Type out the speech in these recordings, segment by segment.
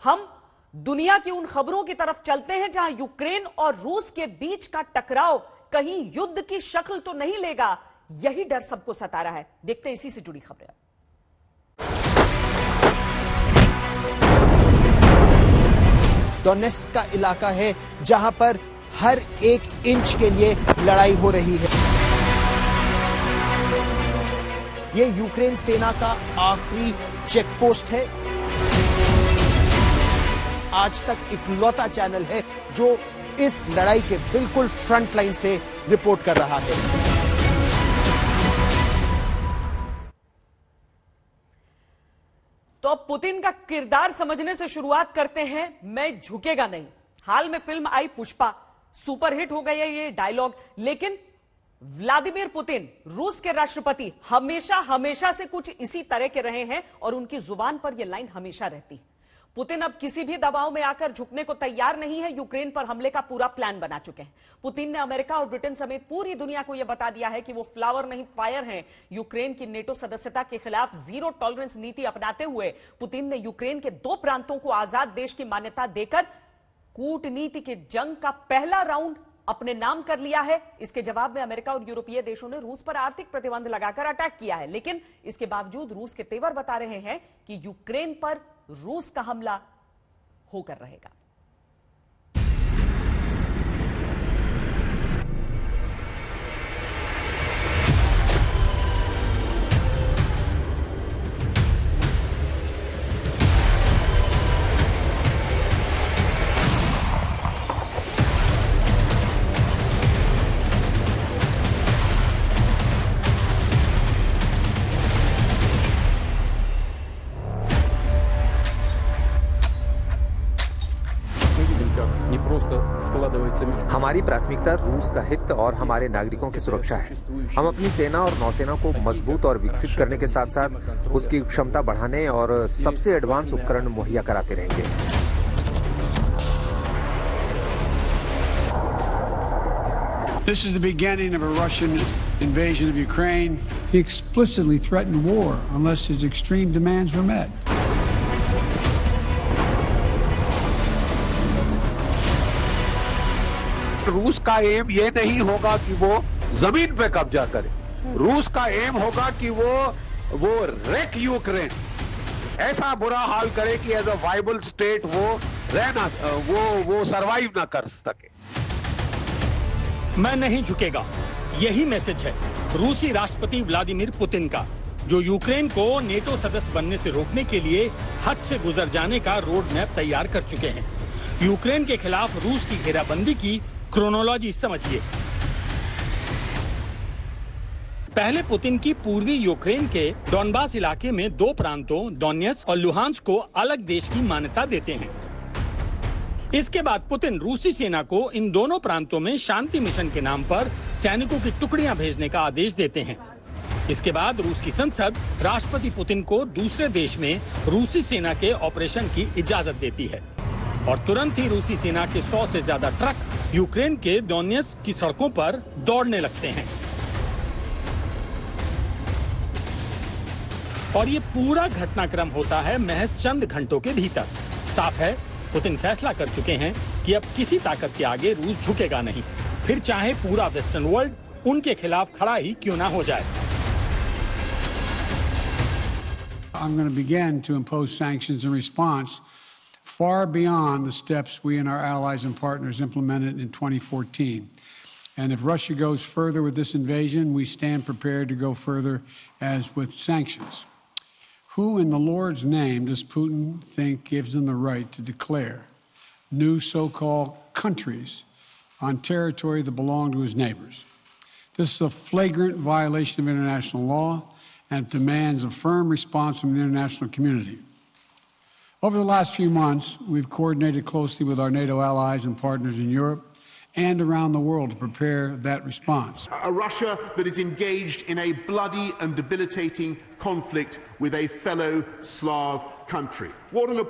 हम दुनिया की उन खबरों की तरफ चलते हैं जहां यूक्रेन और रूस के बीच का टकराव कहीं युद्ध की शक्ल तो नहीं लेगा, यही डर सबको सता रहा है। देखते हैं इसी से जुड़ी खबरें। डोनेट्स्क का इलाका है जहां पर हर एक इंच के लिए लड़ाई हो रही है। ये यूक्रेन सेना का आखिरी चेकपोस्ट है। आज तक इकलौता चैनल है जो इस लड़ाई के बिल्कुल फ्रंट लाइन से रिपोर्ट कर रहा है। तो अब पुतिन का किरदार समझने से शुरुआत करते हैं। मैं झुकेगा नहीं। हाल में फिल्म आई पुष्पा, सुपरहिट हो गई है ये डायलॉग, लेकिन व्लादिमीर पुतिन रूस के राष्ट्रपति हमेशा से कुछ इसी तरह के रहे हैं और उनकी जुबान पर यह लाइन हमेशा रहती है। पुतिन अब किसी भी दबाव में आकर झुकने को तैयार नहीं है। यूक्रेन पर हमले का पूरा प्लान बना चुके हैं। पुतिन ने अमेरिका और ब्रिटेन समेत पूरी दुनिया को यह बता दिया है कि वो फ्लावर नहीं फायर हैं। यूक्रेन की नेटो सदस्यता के खिलाफ जीरो टॉलरेंस नीति अपनाते हुए पुतिन ने यूक्रेन के 2 प्रांतों को आजाद देश की मान्यता देकर कूटनीति के जंग का पहला राउंड अपने नाम कर लिया है। इसके जवाब में अमेरिका और यूरोपीय देशों ने रूस पर आर्थिक प्रतिबंध लगाकर अटैक किया है, लेकिन इसके बावजूद रूस के तेवर बता रहे हैं कि यूक्रेन पर रूस का हमला होकर रहेगा। हमारी प्राथमिकता रूस का हित और हमारे नागरिकों की सुरक्षा है। हम अपनी सेना और नौसेना को मजबूत और विकसित करने के साथ साथ उसकी क्षमता बढ़ाने और सबसे एडवांस उपकरण मुहैया कराते रहेंगे। This is the beginning of a Russian invasion of Ukraine. He explicitly threatened war unless his extreme demands were met. रूस का एम ये नहीं होगा कि वो जमीन पे कब्जा करे। रूस का एम होगा कि वो रेक यूक्रेन, ऐसा बुरा हाल करे कि एज अ वाइबल स्टेट वो सरवाइव ना कर सके। मैं नहीं झुकेगा, यही मैसेज है रूसी राष्ट्रपति व्लादिमीर पुतिन का, जो यूक्रेन को नेटो सदस्य बनने से रोकने के लिए हद से गुजर जाने का रोड मैप तैयार कर चुके हैं। यूक्रेन के खिलाफ रूस की घेराबंदी की क्रोनोलॉजी समझिए। पहले पुतिन की पूर्वी यूक्रेन के डॉनबास इलाके में 2 प्रांतों डोनेट्स्क और लुहांस्क को अलग देश की मान्यता देते हैं। इसके बाद पुतिन रूसी सेना को इन दोनों प्रांतों में शांति मिशन के नाम पर सैनिकों की टुकड़ियां भेजने का आदेश देते हैं। इसके बाद रूस की संसद राष्ट्रपति पुतिन को दूसरे देश में रूसी सेना के ऑपरेशन की इजाजत देती है और तुरंत ही रूसी सेना के 100 से ज्यादा ट्रक यूक्रेन के डोनेट्स्क की सड़कों पर दौड़ने लगते हैं और ये पूरा घटनाक्रम होता है महज चंद घंटों के भीतर। साफ है पुतिन फैसला कर चुके हैं कि अब किसी ताकत के आगे रूस झुकेगा नहीं, फिर चाहे पूरा वेस्टर्न वर्ल्ड उनके खिलाफ खड़ा ही क्यों ना हो जाए। I'm going to begin to impose sanctions in response far beyond the steps we and our allies and partners implemented in 2014. And if Russia goes further with this invasion, we stand prepared to go further as with sanctions. Who in the Lord's name does Putin think gives him the right to declare new so-called countries on territory that belong to his neighbors? This is a flagrant violation of international law and it demands a firm response from the international community. Over the last few months, we've coordinated closely with our NATO allies and partners in Europe and around the world to prepare that response. A Russia that is engaged in a bloody and debilitating conflict with a fellow Slav country. What an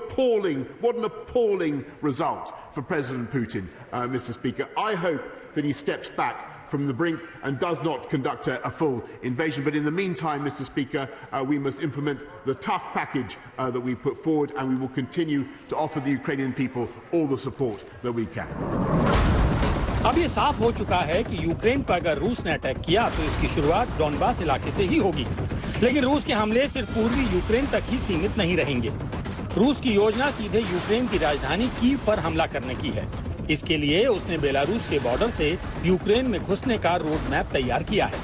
appalling result for President Putin, Mr. Speaker. I hope that he steps back from the brink and does not conduct a full invasion. But in the meantime, Mr. Speaker, we must implement the tough package that we put forward, and we will continue to offer the Ukrainian people all the support that we can. अब ये साफ हो चुका है कि Ukraine पर अगर रूस ने अटैक किया तो इसकी शुरुआत डॉनबास इलाके से ही होगी। लेकिन रूस के हमले सिर्फ पूर्वी यूक्रेन तक ही सीमित नहीं रहेंगे। रूस की योजना सीधे यूक्रेन की राजधानी कीव पर हमला करने की है। इसके लिए उसने बेलारूस के बॉर्डर से यूक्रेन में घुसने का रोड मैप तैयार किया है।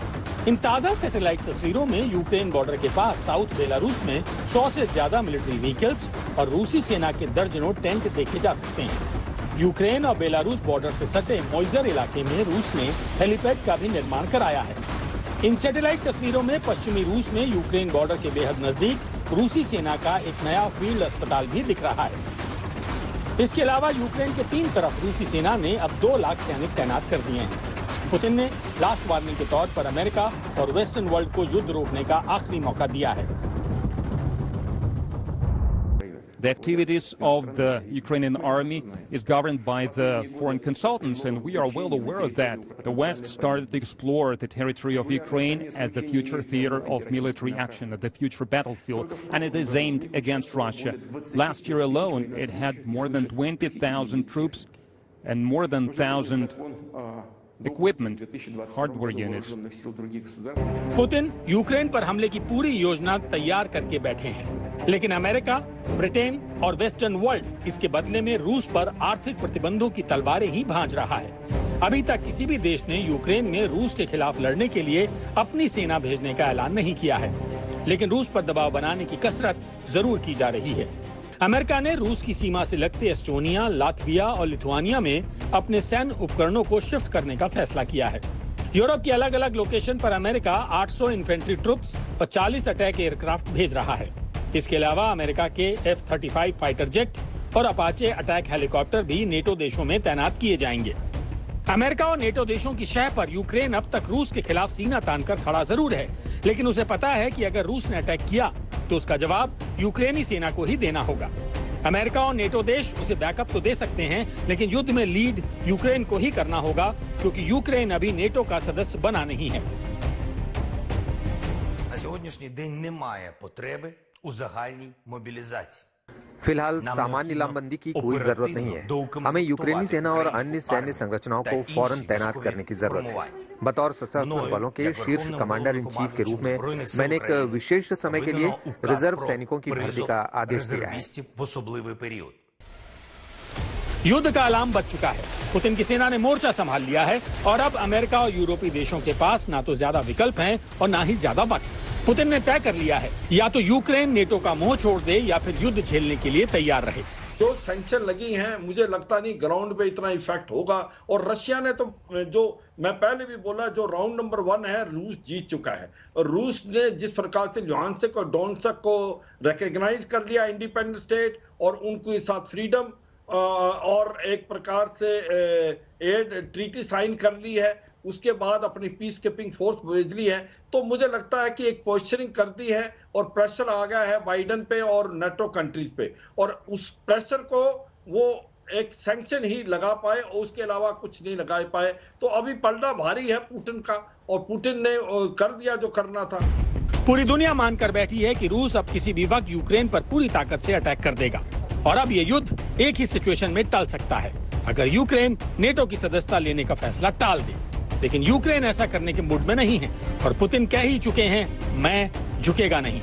इन ताजा सैटेलाइट तस्वीरों में यूक्रेन बॉर्डर के पास साउथ बेलारूस में 100 से ज्यादा मिलिट्री व्हीकल्स और रूसी सेना के दर्जनों टेंट देखे जा सकते हैं। यूक्रेन और बेलारूस बॉर्डर से सटे मोइजर इलाके में रूस ने हेलीपैड का भी निर्माण कराया है। इन सैटेलाइट तस्वीरों में पश्चिमी रूस में यूक्रेन बॉर्डर के बेहद नजदीक रूसी सेना का एक नया फील्ड अस्पताल भी दिख रहा है। इसके अलावा यूक्रेन के 3 तरफ रूसी सेना ने अब 2 लाख सैनिक तैनात कर दिए हैं। पुतिन ने लास्ट वार्निंग के तौर पर अमेरिका और वेस्टर्न वर्ल्ड को युद्ध रोकने का आखिरी मौका दिया है। The activities of the Ukrainian army is governed by the foreign consultants, and we are well aware that the West started to explore the territory of Ukraine as the future theater of military action, the future battlefield, and it is aimed against Russia. Last year alone, it had more than 20,000 troops and more than 1,000 equipment, hardware units. Putin Ukraine पर हमले की पूरी योजना तैयार करके बैठे हैं, लेकिन अमेरिका, ब्रिटेन और वेस्टर्न वर्ल्ड इसके बदले में रूस पर आर्थिक प्रतिबंधों की तलवारें ही भांज रहा है। अभी तक किसी भी देश ने यूक्रेन में रूस के खिलाफ लड़ने के लिए अपनी सेना भेजने का ऐलान नहीं किया है, लेकिन रूस पर दबाव बनाने की कसरत जरूर की जा रही है। अमेरिका ने रूस की सीमा से लगते एस्टोनिया, लातविया और लिथुआनिया में अपने सैन्य उपकरणों को शिफ्ट करने का फैसला किया है। यूरोप की अलग अलग लोकेशन पर अमेरिका 800 इन्फेंट्री ट्रुप्स और 40 अटैक एयरक्राफ्ट भेज रहा है। इसके अलावा अमेरिका के F-35 फाइटर जेट और अपाचे अटैक हेलीकॉप्टर भी नेटो देशों में तैनात किए जाएंगे। अमेरिका और नेटो देशों की शह पर यूक्रेन अब तक रूस के खिलाफ सीना तानकर खड़ा जरूर है, लेकिन उसे पता है कि अगर रूस ने अटैक किया तो उसका जवाब यूक्रेनी सेना को ही देना होगा। अमेरिका और नेटो देश उसे बैकअप तो दे सकते हैं, लेकिन युद्ध में लीड यूक्रेन को ही करना होगा, क्योंकि यूक्रेन अभी नेटो का सदस्य बना नहीं है। На сьогоднішній день немає потреби у загальній мобілізації. फिलहाल सामान्य लामबंदी की कोई जरूरत नहीं है। हमें यूक्रेनी सेना और अन्य सैन्य संरचनाओं को फौरन तैनात करने की जरूरत है। बतौर सशस्त्र बलों के शीर्ष कमांडर इन चीफ के रूप में मैंने एक विशेष समय के लिए रिजर्व सैनिकों की भर्ती का आदेश दिया है। युद्ध का अलार्म बज चुका है। पुतिन की सेना ने मोर्चा संभाल लिया है और अब अमेरिका और यूरोपीय देशों के पास ना तो ज्यादा विकल्प हैं और ना ही ज्यादा वक्त। पुतिन ने तय कर लिया है, या तो यूक्रेन नेटो का मुंह छोड़ दे या फिर युद्ध झेलने के लिए तैयार रहे। जो सैंक्शन लगी हैं, मुझे लगता नहीं ग्राउंड पे इतना इफेक्ट होगा। और रशिया ने तो, जो मैं पहले भी बोला, जो राउंड नंबर 1 है रूस जीत चुका है। और रूस ने जिस प्रकार से लुहांस्क और डोनेट्स्क को रिकॉग्नाइज कर लिया इंडिपेंडेंट स्टेट और उनके साथ फ्रीडम और एक प्रकार से एड ट्रीटी साइन कर ली है, उसके बाद अपनी पीस कीपिंग फोर्स भेज ली है, तो मुझे लगता है कि एक पोस्चरिंग कर दी है और प्रेशर आ गया है बाइडेन पे और नेटो कंट्रीज पे, और उस प्रेशर को वो एक सैंक्शन ही लगा पाए और उसके अलावा कुछ नहीं लगा पाए। तो अभी पलड़ा भारी है पुतिन का, और पुतिन ने कर दिया जो करना था। पूरी दुनिया मानकर बैठी है कि रूस अब किसी भी वक्त यूक्रेन पर पूरी ताकत से अटैक कर देगा, और अब ये युद्ध एक ही सिचुएशन में टल सकता है, अगर यूक्रेन नेटो की सदस्यता लेने का फैसला टाल दे। लेकिन यूक्रेन ऐसा करने के मूड में नहीं है, और पुतिन कह ही चुके हैं, मैं झुकेगा नहीं।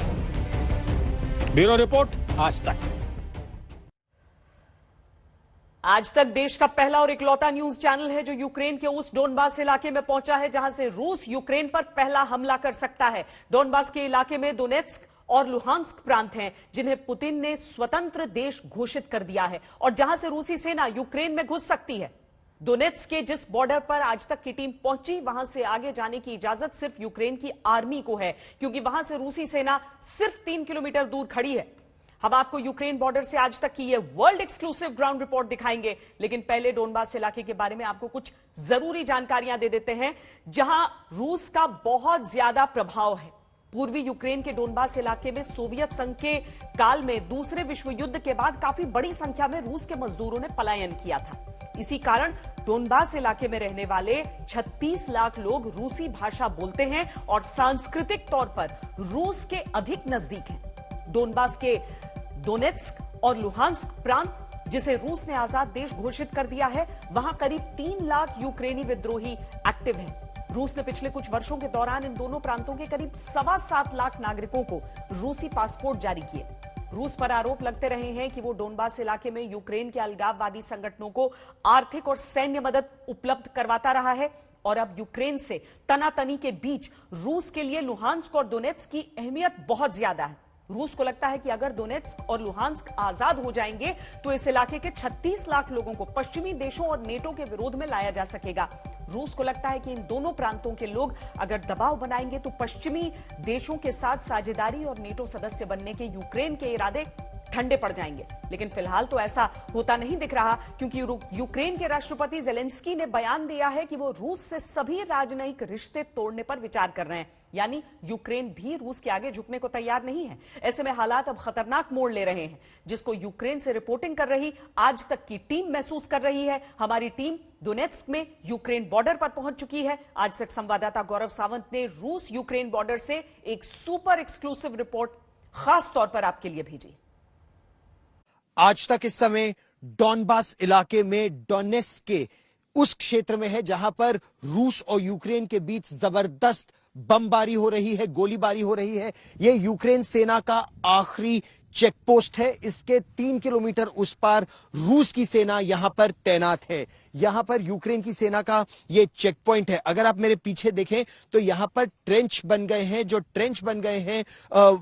ब्यूरो रिपोर्ट, आज तक। आज तक देश का पहला और इकलौता न्यूज चैनल है जो यूक्रेन के उस डोनबास इलाके में पहुंचा है जहां से रूस यूक्रेन पर पहला हमला कर सकता है। डोनबास के इलाके में दोनेत्स्क और लुहांस्क प्रांत हैं जिन्हें पुतिन ने स्वतंत्र देश घोषित कर दिया है और जहां से रूसी सेना यूक्रेन में घुस सकती है। दोनेत्स्क के जिस बॉर्डर पर आज तक की टीम पहुंची, वहां से आगे जाने की इजाजत सिर्फ यूक्रेन की आर्मी को है, क्योंकि वहां से रूसी सेना सिर्फ 3 किलोमीटर दूर खड़ी है। हम आपको यूक्रेन बॉर्डर से आज तक की ये वर्ल्ड एक्सक्लूसिव ग्राउंड रिपोर्ट दिखाएंगे, लेकिन पहले डोनबास इलाके के बारे में आपको कुछ जरूरी जानकारियां दे देते हैं, जहां रूस का बहुत ज्यादा प्रभाव है। पूर्वी यूक्रेन के डोनबास इलाके में सोवियत संघ के काल में दूसरे विश्व युद्ध के बाद काफी बड़ी संख्या में रूस के मजदूरों ने पलायन किया था। इसी कारण डोनबास इलाके में रहने वाले 36 लाख लोग रूसी भाषा बोलते हैं और सांस्कृतिक तौर पर रूस के अधिक नजदीक हैं। डोनबास के डोनेत्स्क और लुहांस्क प्रांत, जिसे रूस ने आजाद देश घोषित कर दिया है, वहां करीब 3 लाख यूक्रेनी विद्रोही एक्टिव हैं। रूस ने पिछले कुछ वर्षों के दौरान इन दोनों प्रांतों के करीब 7.25 लाख नागरिकों को रूसी पासपोर्ट जारी किए। रूस पर आरोप लगते रहे हैं कि वो डोनबास इलाके में यूक्रेन के अलगाववादी संगठनों को आर्थिक और सैन्य मदद उपलब्ध करवाता रहा है और अब यूक्रेन से तनातनी के बीच रूस के लिए लुहांस्क और डोनेत्स्क की अहमियत बहुत ज्यादा है। रूस को लगता है कि अगर डोनेत्स्क और लुहांस्क आजाद हो जाएंगे तो इस इलाके के 36 लाख लोगों को पश्चिमी देशों और नेटो के विरोध में लाया जा सकेगा। रूस को लगता है कि इन दोनों प्रांतों के लोग अगर दबाव बनाएंगे तो पश्चिमी देशों के साथ साझेदारी और नेटो सदस्य बनने के यूक्रेन के इरादे ठंडे पड़ जाएंगे। लेकिन फिलहाल तो ऐसा होता नहीं दिख रहा, क्योंकि यूक्रेन के राष्ट्रपति जेलेंस्की ने बयान दिया है कि वो रूस से सभी राजनयिक रिश्ते तोड़ने पर विचार कर रहे हैं। यानी यूक्रेन भी रूस के आगे झुकने को तैयार नहीं है। ऐसे में हालात अब खतरनाक मोड़ ले रहे हैं, जिसको यूक्रेन से रिपोर्टिंग कर रही आज तक की टीम महसूस कर रही है। हमारी टीम डोनेत्स्क में यूक्रेन बॉर्डर पर पहुंच चुकी है। आज तक संवाददाता गौरव सावंत ने रूस यूक्रेन बॉर्डर से एक सुपर एक्सक्लूसिव रिपोर्ट खास तौर पर आपके लिए भेजी। आज तक इस समय डोनबास इलाके में डोनेत्स्क के उस क्षेत्र में है जहां पर रूस और यूक्रेन के बीच जबरदस्त बमबारी हो रही है, गोलीबारी हो रही है। यह यूक्रेन सेना का आखिरी चेक पोस्ट है। इसके 3 किलोमीटर उस पार रूस की सेना यहां पर तैनात है। यहां पर यूक्रेन की सेना का यह चेक पॉइंट है। अगर आप मेरे पीछे देखें तो यहां पर ट्रेंच बन गए हैं। जो ट्रेंच बन गए हैं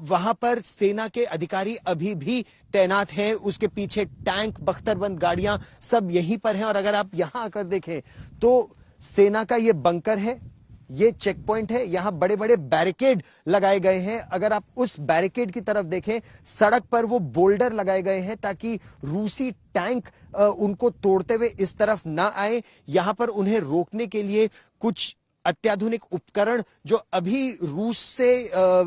वहां पर सेना के अधिकारी अभी भी तैनात हैं। उसके पीछे टैंक, बख्तरबंद गाड़ियां सब यहीं पर हैं। और अगर आप यहां आकर देखें तो सेना का यह बंकर है, ये चेक पॉइंट है। यहां बड़े बड़े बैरिकेड लगाए गए हैं। अगर आप उस बैरिकेड की तरफ देखें, सड़क पर वो बोल्डर लगाए गए हैं ताकि रूसी टैंक उनको तोड़ते हुए इस तरफ ना आए। यहां पर उन्हें रोकने के लिए कुछ अत्याधुनिक उपकरण जो अभी रूस से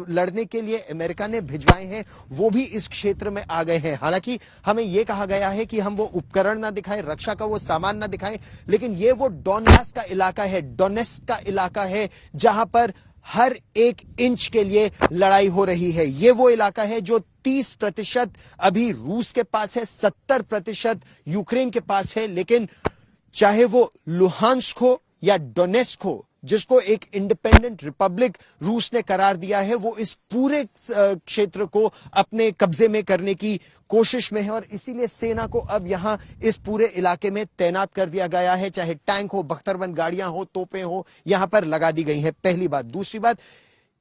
लड़ने के लिए अमेरिका ने भिजवाए हैं वो भी इस क्षेत्र में आ गए हैं। हालांकि हमें यह कहा गया है कि हम वो उपकरण ना दिखाएं, रक्षा का वो सामान ना दिखाएं, लेकिन ये वो डोनबास का इलाका है, डोनेत्स्क का इलाका है जहां पर हर 1 इंच के लिए लड़ाई हो रही है। ये वो इलाका है जो 30% अभी रूस के पास है, 70% यूक्रेन के पास है। लेकिन चाहे वो लुहांस्क हो या डोनेत्स्क हो, जिसको एक इंडिपेंडेंट रिपब्लिक रूस ने करार दिया है, वो इस पूरे क्षेत्र को अपने कब्जे में करने की कोशिश में है। और इसीलिए सेना को अब यहां इस पूरे इलाके में तैनात कर दिया गया है। चाहे टैंक हो, बख्तरबंद गाड़ियां हो, तोपें हो, यहां पर लगा दी गई है। पहली बात। दूसरी बात,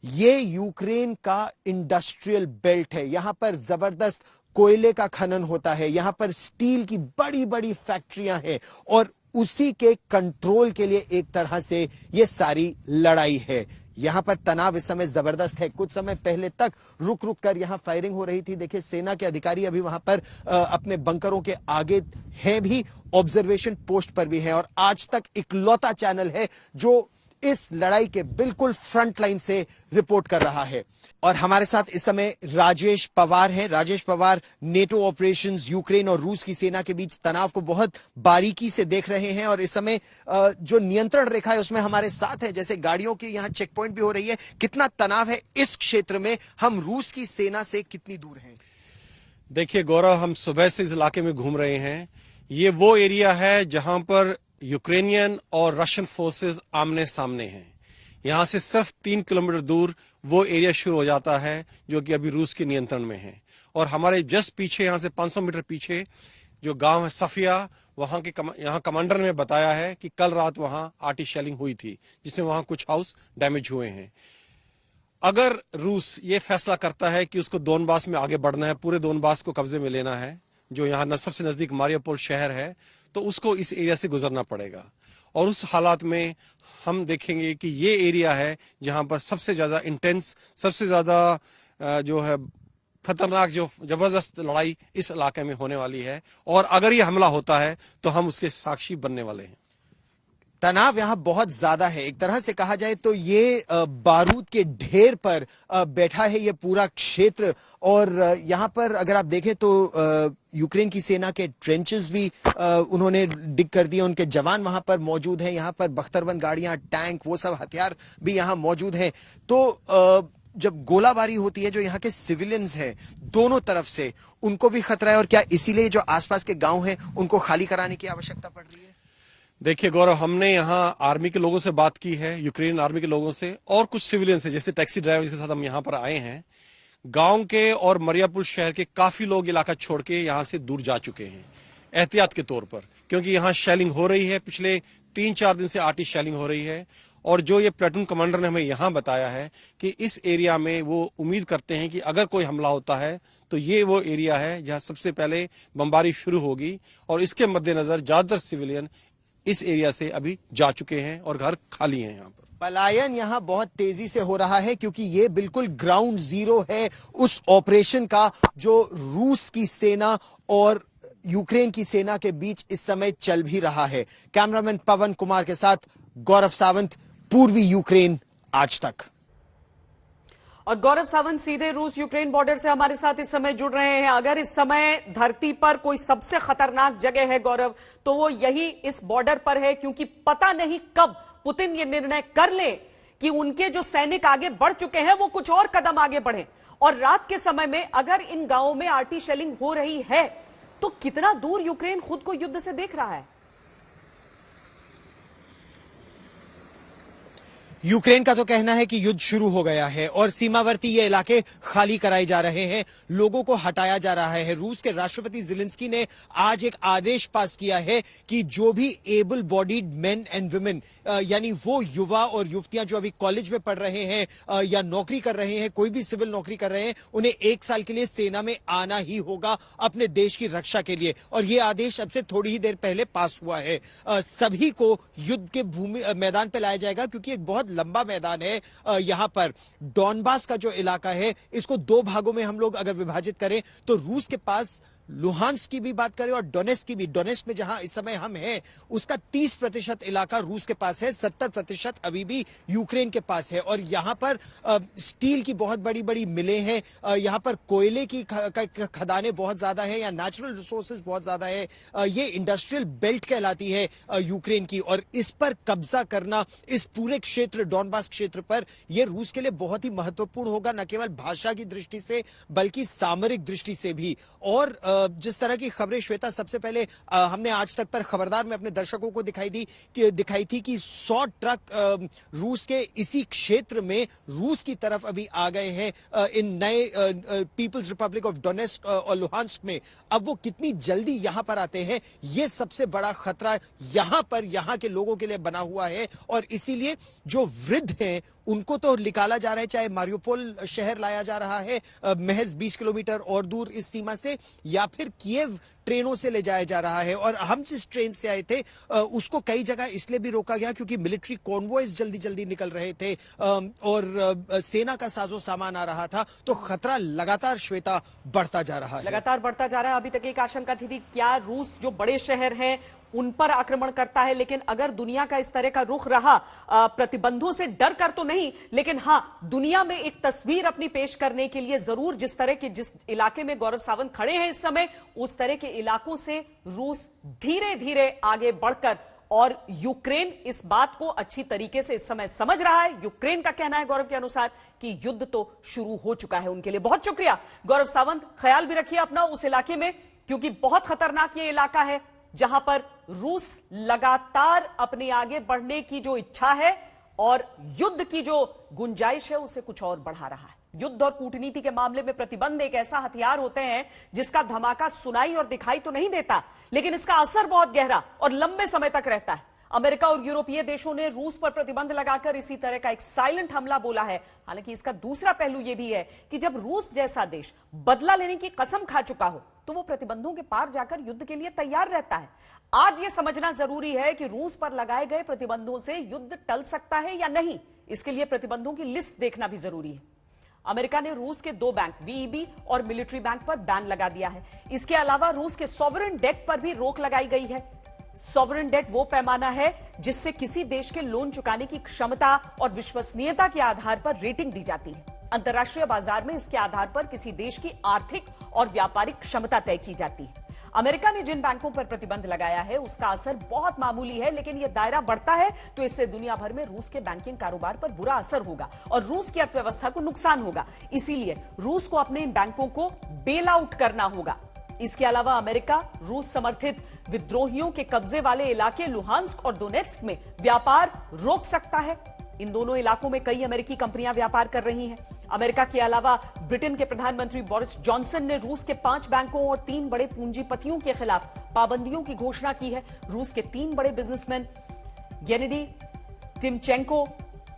ये यूक्रेन का इंडस्ट्रियल बेल्ट है। यहां पर जबरदस्त कोयले का खनन होता है, यहां पर स्टील की बड़ी बड़ी फैक्ट्रियां हैं और उसी के कंट्रोल के लिए एक तरह से यह सारी लड़ाई है। यहां पर तनाव इस समय जबरदस्त है। कुछ समय पहले तक रुक रुक कर यहां फायरिंग हो रही थी। देखिए, सेना के अधिकारी अभी वहां पर अपने बंकरों के आगे हैं भी, ऑब्जर्वेशन पोस्ट पर भी हैं। और आज तक इकलौता चैनल है जो इस लड़ाई के बिल्कुल फ्रंट लाइन से रिपोर्ट कर रहा है। और हमारे साथ इस समय राजेश पवार हैं। Rajesh Pawar NATO operations, Ukraine और रूस की सेना के बीच तनाव को बहुत बारीकी से देख रहे हैं और इस समय जो नियंत्रण रेखा है उसमें हमारे साथ है। जैसे गाड़ियों की यहां चेक पॉइंट भी हो रही है, कितना तनाव है इस क्षेत्र में, हम रूस की सेना से कितनी दूर हैं? देखिए गौरव, हम सुबह से इस इलाके में घूम रहे हैं। ये वो एरिया है जहां पर यूक्रेनियन और रशियन फोर्सेस आमने सामने हैं। यहां से सिर्फ 3 किलोमीटर दूर वो एरिया शुरू हो जाता है जो कि अभी रूस के नियंत्रण में है। और हमारे जस्ट पीछे, यहां से 500 मीटर पीछे जो गांव है सफिया, वहां के यहाँ कमांडर ने बताया है कि कल रात वहां आर्टी शेलिंग हुई थी जिसमें वहां कुछ हाउस डैमेज हुए हैं। अगर रूस ये फैसला करता है कि उसको डोनबास में आगे बढ़ना है, पूरे डोनबास को कब्जे में लेना है, जो यहाँ सबसे नजदीक मारियोपोल शहर है, तो उसको इस एरिया से गुजरना पड़ेगा। और उस हालात में हम देखेंगे कि ये एरिया है जहां पर सबसे ज्यादा इंटेंस, सबसे ज्यादा जो है खतरनाक, जो जबरदस्त लड़ाई इस इलाके में होने वाली है। और अगर ये हमला होता है तो हम उसके साक्षी बनने वाले हैं। तनाव यहां बहुत ज्यादा है। एक तरह से कहा जाए तो ये बारूद के ढेर पर बैठा है ये पूरा क्षेत्र। और यहां पर अगर आप देखें तो यूक्रेन की सेना के ट्रेंचेस भी उन्होंने डिग कर दिए, उनके जवान वहां पर मौजूद हैं। यहां पर बख्तरबंद गाड़ियां, टैंक, वो सब हथियार भी यहां मौजूद हैं। तो जब गोलाबारी होती है, जो यहाँ के सिविलियंस हैं दोनों तरफ से, उनको भी खतरा है। और क्या इसीलिए जो आसपास के गांव हैं उनको खाली कराने की आवश्यकता पड़ रही है? देखिए गौरव, हमने यहाँ आर्मी के लोगों से बात की है, यूक्रेन आर्मी के लोगों से, और कुछ सिविलियन से, जैसे टैक्सी ड्राइवर्स के साथ हम यहाँ पर आए हैं। गांव के और मरियापुर शहर के काफी लोग इलाका छोड़ के यहाँ से दूर जा चुके हैं एहतियात के तौर पर, क्योंकि यहाँ शेलिंग हो रही है। पिछले 3-4 दिन से आर्टी शेलिंग हो रही है। और जो ये प्लेटून कमांडर ने हमें यहाँ बताया है कि इस एरिया में वो उम्मीद करते हैं कि अगर कोई हमला होता है तो ये वो एरिया है जहां सबसे पहले बमबारी शुरू होगी। और इसके मद्देनजर ज्यादातर सिविलियन इस एरिया से अभी जा चुके हैं और घर खाली हैं। यहाँ पर पलायन यहां बहुत तेजी से हो रहा है, क्योंकि ये बिल्कुल ग्राउंड जीरो है उस ऑपरेशन का जो रूस की सेना और यूक्रेन की सेना के बीच इस समय चल भी रहा है। कैमरामैन पवन कुमार के साथ गौरव सावंत, पूर्वी यूक्रेन आज तक। और गौरव सावंत सीधे रूस यूक्रेन बॉर्डर से हमारे साथ इस समय जुड़ रहे हैं। अगर इस समय धरती पर कोई सबसे खतरनाक जगह है गौरव, तो वो यही इस बॉर्डर पर है, क्योंकि पता नहीं कब पुतिन ये निर्णय कर ले कि उनके जो सैनिक आगे बढ़ चुके हैं वो कुछ और कदम आगे बढ़े। और रात के समय में अगर इन गांवों में आर्टी शेलिंग हो रही है तो कितना दूर यूक्रेन खुद को युद्ध से देख रहा है? यूक्रेन का तो कहना है कि युद्ध शुरू हो गया है और सीमावर्ती ये इलाके खाली कराए जा रहे हैं, लोगों को हटाया जा रहा है। रूस के राष्ट्रपति ज़ेलेंस्की ने आज एक आदेश पास किया है कि जो भी able bodied main and women, यानी वो युवा और युवतियां जो अभी कॉलेज में पढ़ रहे हैं या नौकरी कर रहे हैं, कोई भी सिविल नौकरी कर रहे हैं, उन्हें 1 साल के लिए सेना में आना ही होगा अपने देश की रक्षा के लिए। और ये आदेश अब से थोड़ी ही देर पहले पास हुआ है। सभी को युद्ध के मैदान पर लाया जाएगा, क्योंकि एक बहुत लंबा मैदान है। यहां पर डॉनबास का जो इलाका है, इसको 2 भागों में हम लोग अगर विभाजित करें तो रूस के पास लुहांस्क की भी बात करें और डोनेस्क की भी। डोनेस्क में जहां इस समय हम हैं उसका 30% इलाका रूस के पास है, 70% अभी भी यूक्रेन के पास है। और यहां पर स्टील की बहुत बड़ी बड़ी मिलें हैं, यहां पर कोयले की खदानें बहुत ज्यादा है, या नेचुरल रिसोर्सेज बहुत ज्यादा है। ये इंडस्ट्रियल बेल्ट कहलाती है यूक्रेन की, और इस पर कब्जा करना, इस पूरे क्षेत्र डॉनबास क्षेत्र पर, यह रूस के लिए बहुत ही महत्वपूर्ण होगा, न केवल भाषा की दृष्टि से बल्कि सामरिक दृष्टि से भी। और जिस तरह की खबरें श्वेता सबसे पहले हमने आज तक पर खबरदार में अपने दर्शकों को दिखाई थी कि 100 ट्रक रूस के इसी क्षेत्र में रूस की तरफ अभी आ गए हैं इन नए पीपल्स रिपब्लिक ऑफ डोनेस्क और लुहांस्क में। अब वो कितनी जल्दी यहां पर आते हैं, ये सबसे बड़ा खतरा यहां पर यहां के लोगों के लिए बना हुआ है। और इसीलिए जो वृद्ध हैं उनको तो निकाला जा रहा है, चाहे मारियोपोल शहर लाया जा रहा है महज 20 किलोमीटर और दूर इस सीमा से, या फिर कीव ट्रेनों से ले जाया जा रहा है। और हम जिस ट्रेन से आए थे उसको कई जगह इसलिए भी रोका गया क्योंकि मिलिट्री कॉन्वॉयज जल्दी जल्दी निकल रहे थे और सेना का साजो सामान आ रहा था। तो खतरा लगातार श्वेता बढ़ता जा रहा है, लगातार बढ़ता जा रहा है। अभी तक एक आशंका थी क्या रूस जो बड़े शहर हैं उन पर आक्रमण करता है, लेकिन अगर दुनिया का इस तरह का रुख रहा, प्रतिबंधों से डर कर तो नहीं, लेकिन हां दुनिया में एक तस्वीर अपनी पेश करने के लिए जरूर जिस इलाके में गौरव सावंत खड़े हैं इस समय, उस तरह के इलाकों से रूस धीरे धीरे आगे बढ़कर, और यूक्रेन इस बात को अच्छी तरीके से इस समय समझ रहा है। यूक्रेन का कहना है गौरव के अनुसार कि युद्ध तो शुरू हो चुका है उनके लिए। बहुत शुक्रिया गौरव सावंत, ख्याल भी रखिए अपना उस इलाके में, क्योंकि बहुत खतरनाक ये इलाका है जहां पर रूस लगातार अपने आगे बढ़ने की जो इच्छा है और युद्ध की जो गुंजाइश है उसे कुछ और बढ़ा रहा है। युद्ध और कूटनीति के मामले में प्रतिबंध एक ऐसा हथियार होते हैं जिसका धमाका सुनाई और दिखाई तो नहीं देता, लेकिन इसका असर बहुत गहरा और लंबे समय तक रहता है। अमेरिका और यूरोपीय देशों ने रूस पर प्रतिबंध लगाकर इसी तरह का एक साइलेंट हमला बोला है। हालांकि इसका दूसरा पहलू यह भी है कि जब रूस जैसा देश बदला लेने की कसम खा चुका हो तो वो प्रतिबंधों के पार जाकर युद्ध के लिए तैयार रहता है। आज यह समझना जरूरी है कि रूस पर लगाए गए प्रतिबंधों से युद्ध टल सकता है या नहीं, इसके लिए प्रतिबंधों की लिस्ट देखना भी जरूरी है। अमेरिका ने रूस के 2 बैंक VEB और मिलिट्री बैंक पर बैन लगा दिया है। इसके अलावा रूस के सॉवरेन डेट पर भी रोक लगाई गई है। सॉवरेन डेट वो पैमाना है जिससे किसी देश के लोन चुकाने की क्षमता और विश्वसनीयता के आधार पर रेटिंग दी जाती है। अंतर्राष्ट्रीय बाजार में इसके आधार पर किसी देश की आर्थिक और व्यापारिक क्षमता तय की जाती है। अमेरिका ने जिन बैंकों पर प्रतिबंध लगाया है उसका असर बहुत मामूली है, लेकिन यह दायरा बढ़ता है तो इससे दुनिया भर में रूस के बैंकिंग कारोबार पर बुरा असर होगा और रूस की अर्थव्यवस्था को नुकसान होगा। इसीलिए रूस को अपने इन बैंकों को बेल आउट करना होगा। इसके अलावा अमेरिका रूस समर्थित विद्रोहियों के कब्जे वाले इलाके लुहांस्क और डोनेट्स्क में व्यापार रोक सकता है। इन दोनों इलाकों में कई अमेरिकी कंपनियां व्यापार कर रही हैं। अमेरिका के अलावा ब्रिटेन के प्रधानमंत्री बोरिस जॉनसन ने रूस के 5 बैंकों और 3 बड़े पूंजीपतियों के खिलाफ पाबंदियों की घोषणा की है। रूस के 3 बड़े बिजनेसमैन गेनेडी टिमचेंको,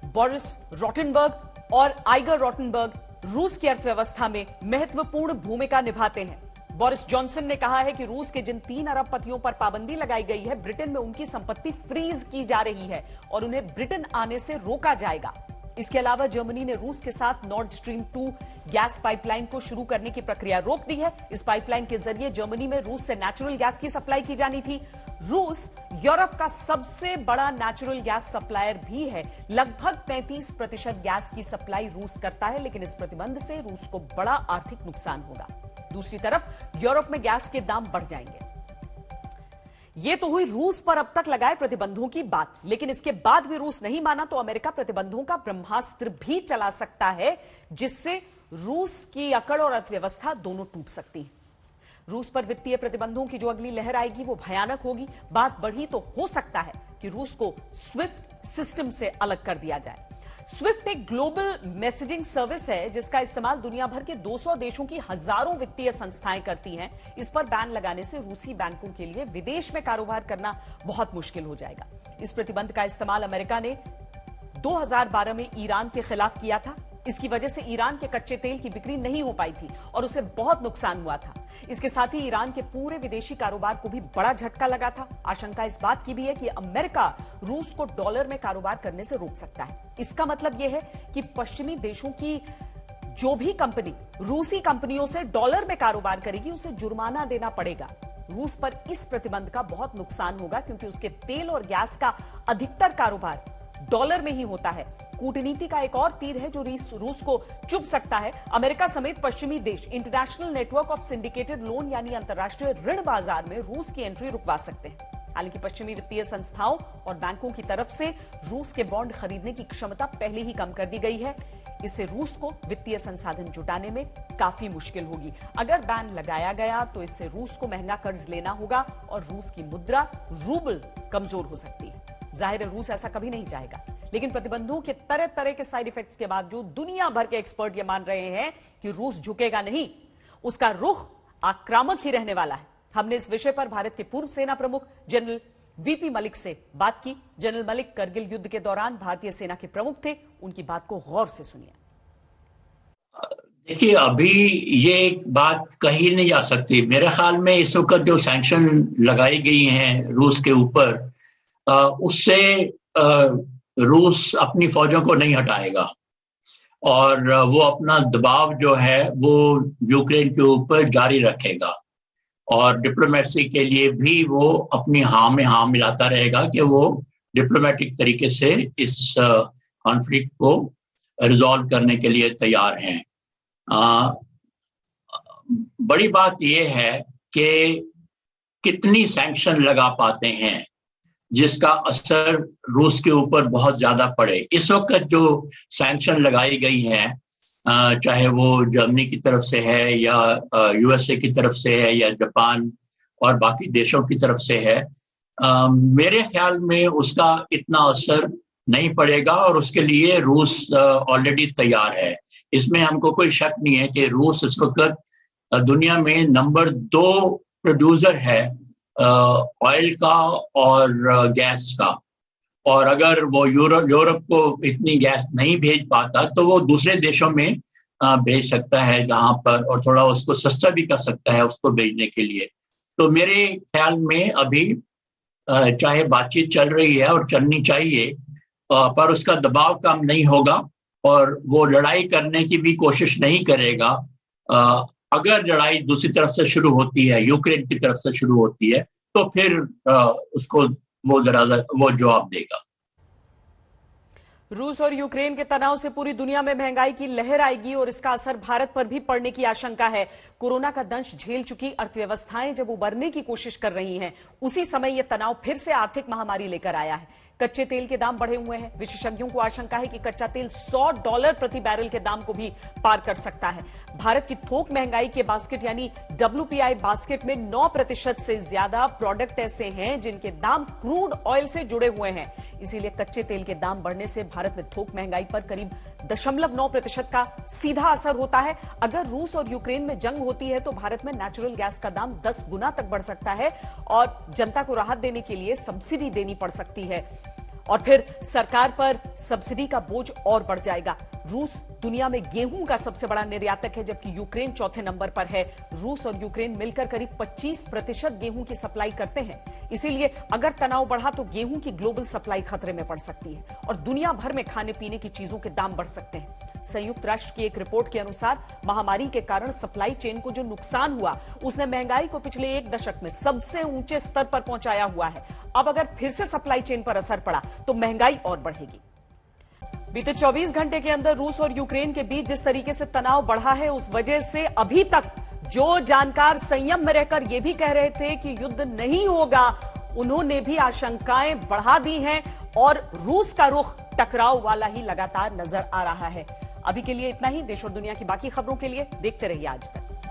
बोरिस रोटेनबर्ग और आइगर रोटेनबर्ग रूस की अर्थव्यवस्था में महत्वपूर्ण भूमिका निभाते हैं। बोरिस जॉनसन ने कहा है कि रूस के जिन 3 अरबपतियों पर पाबंदी लगाई गई है, ब्रिटेन में उनकी संपत्ति फ्रीज की जा रही है और उन्हें ब्रिटेन आने से रोका जाएगा। इसके अलावा जर्मनी ने रूस के साथ नॉर्ड स्ट्रीम 2 गैस पाइपलाइन को शुरू करने की प्रक्रिया रोक दी है। इस पाइपलाइन के जरिए जर्मनी में रूस से नेचुरल गैस की सप्लाई की जानी थी। रूस यूरोप का सबसे बड़ा नेचुरल गैस सप्लायर भी है। लगभग 33% गैस की सप्लाई रूस करता है, लेकिन इस प्रतिबंध से रूस को बड़ा आर्थिक नुकसान होगा। दूसरी तरफ यूरोप में गैस के दाम बढ़ जाएंगे। यह तो हुई रूस पर अब तक लगाए प्रतिबंधों की बात, लेकिन इसके बाद भी रूस नहीं माना तो अमेरिका प्रतिबंधों का ब्रह्मास्त्र भी चला सकता है, जिससे रूस की अकड़ और अर्थव्यवस्था दोनों टूट सकती है। रूस पर वित्तीय प्रतिबंधों की जो अगली लहर आएगी वो भयानक होगी। बात बढ़ी तो हो सकता है कि रूस को स्विफ्ट सिस्टम से अलग कर दिया जाए। स्विफ्ट एक ग्लोबल मैसेजिंग सर्विस है जिसका इस्तेमाल दुनिया भर के 200 देशों की हजारों वित्तीय संस्थाएं करती हैं। इस पर बैन लगाने से रूसी बैंकों के लिए विदेश में कारोबार करना बहुत मुश्किल हो जाएगा। इस प्रतिबंध का इस्तेमाल अमेरिका ने 2012 में ईरान के खिलाफ किया था। इसकी वजह से ईरान के कच्चे तेल की बिक्री नहीं हो पाई थी और उसे बहुत नुकसान हुआ था। इसके साथ ही ईरान के पूरे विदेशी कारोबार को भी बड़ा झटका लगा था। आशंका इस बात की भी है कि अमेरिका रूस को डॉलर में कारोबार करने से रोक सकता है। इसका मतलब यह है कि पश्चिमी देशों की जो भी कंपनी रूसी कंपनियों से डॉलर में कारोबार करेगी उसे जुर्माना देना पड़ेगा। रूस पर इस प्रतिबंध का बहुत नुकसान होगा क्योंकि उसके तेल और गैस का अधिकतर कारोबार डॉलर में ही होता है। कूटनीति का एक और तीर है जो रूस को चुभ सकता है। अमेरिका समेत पश्चिमी देश international network of syndicated loan यानी अंतर्राष्ट्रीय ऋण बाजार में रूस की एंट्री रुकवा सकते हैं। हालांकि पश्चिमी वित्तीय संस्थाओं और बैंकों की तरफ से रूस के बॉन्ड खरीदने की क्षमता पहले ही कम कर दी गई है। इससे रूस को वित्तीय संसाधन जुटाने में काफी मुश्किल होगी। अगर बैन लगाया गया तो इससे रूस को महंगा कर्ज लेना होगा और रूस की मुद्रा रूबल कमजोर हो सकती है। जाहिर है रूस ऐसा कभी नहीं चाहेगा, लेकिन प्रतिबंधों के तरह तरह के साइड इफेक्ट्स के बावजूद दुनिया भर के एक्सपर्ट यह मान रहे हैं कि रूस झुकेगा नहीं, उसका रुख आक्रामक ही रहने वाला है। हमने इस विषय पर भारत के पूर्व सेना प्रमुख जनरल वीपी मलिक से बात की। जनरल मलिक करगिल युद्ध के दौरान भारतीय सेना के प्रमुख थे। उनकी बात को गौर से सुनिए। देखिए, अभी ये एक बात कही नहीं जा सकती। मेरे ख्याल में इस वक्त जो सैंक्शन लगाई गई हैं रूस के ऊपर, उससे रूस अपनी फौजों को नहीं हटाएगा और वो अपना दबाव जो है वो यूक्रेन के ऊपर जारी रखेगा और डिप्लोमेसी के लिए भी वो अपनी हाँ में हाँ मिलाता रहेगा कि वो डिप्लोमेटिक तरीके से इस कॉन्फ्लिक्ट को रिजॉल्व करने के लिए तैयार हैं। बड़ी बात ये है कि कितनी सैंक्शन लगा पाते हैं जिसका असर रूस के ऊपर बहुत ज्यादा पड़े। इस वक्त जो सैंक्शन लगाई गई हैं, चाहे वो जर्मनी की तरफ से है या यूएसए की तरफ से है या जापान और बाकी देशों की तरफ से है, मेरे ख्याल में उसका इतना असर नहीं पड़ेगा और उसके लिए रूस ऑलरेडी तैयार है। इसमें हमको कोई शक नहीं है कि रूस इस वक्त दुनिया में नंबर 2 प्रोड्यूसर है ऑयल का और गैस का, और अगर वो यूरोप को इतनी गैस नहीं भेज पाता तो वो दूसरे देशों में भेज सकता है जहां पर, और थोड़ा उसको सस्ता भी कर सकता है उसको भेजने के लिए। तो मेरे ख्याल में अभी चाहे बातचीत चल रही है और चलनी चाहिए, पर उसका दबाव कम नहीं होगा और वो लड़ाई करने की भी कोशिश नहीं करेगा। अगर लड़ाई दूसरी तरफ से शुरू होती है, यूक्रेन की तरफ से शुरू होती है, तो फिर उसको वो जवाब देगा। रूस और यूक्रेन के तनाव से पूरी दुनिया में महंगाई की लहर आएगी और इसका असर भारत पर भी पड़ने की आशंका है। कोरोना का दंश झेल चुकी अर्थव्यवस्थाएं जब उबरने की कोशिश कर रही हैं, उसी समय यह तनाव फिर से आर्थिक महामारी लेकर आया है। कच्चे तेल के दाम बढ़े हुए हैं। विशेषज्ञों को आशंका है कि कच्चा तेल $100 प्रति बैरल के दाम को भी पार कर सकता है। भारत की थोक महंगाई के बास्केट यानी WPI बास्केट में 9% से ज्यादा प्रोडक्ट ऐसे हैं जिनके दाम क्रूड ऑयल से जुड़े हुए हैं। इसीलिए कच्चे तेल के दाम बढ़ने से भारत में थोक महंगाई पर करीब 0.9% का सीधा असर होता है। अगर रूस और यूक्रेन में जंग होती है तो भारत में नेचुरल गैस का दाम 10 गुना तक बढ़ सकता है और जनता को राहत देने के लिए सब्सिडी देनी पड़ सकती है और फिर सरकार पर सब्सिडी का बोझ और बढ़ जाएगा। रूस दुनिया में गेहूं का सबसे बड़ा निर्यातक है, जबकि यूक्रेन चौथे नंबर पर है। रूस और यूक्रेन मिलकर करीब 25% गेहूं की सप्लाई करते हैं। इसीलिए अगर तनाव बढ़ा तो गेहूं की ग्लोबल सप्लाई खतरे में पड़ सकती है और दुनिया भर में खाने पीने की चीजों के दाम बढ़ सकते हैं। संयुक्त राष्ट्र की एक रिपोर्ट के अनुसार महामारी के कारण सप्लाई चेन को जो नुकसान हुआ उसने महंगाई को पिछले 1 दशक में सबसे ऊंचे स्तर पर पहुंचाया हुआ है। अब अगर फिर से सप्लाई चेन पर असर पड़ा तो महंगाई और बढ़ेगी। बीते 24 घंटे के अंदर रूस और यूक्रेन के बीच जिस तरीके से तनाव बढ़ा है, उस वजह से अभी तक जो जानकार संयम में रहकर यह भी कह रहे थे कि युद्ध नहीं होगा, उन्होंने भी आशंकाएं बढ़ा दी हैं और रूस का रुख टकराव वाला ही लगातार नजर आ रहा है। अभी के लिए इतना ही। देश और दुनिया की बाकी खबरों के लिए देखते रहिए आज तक।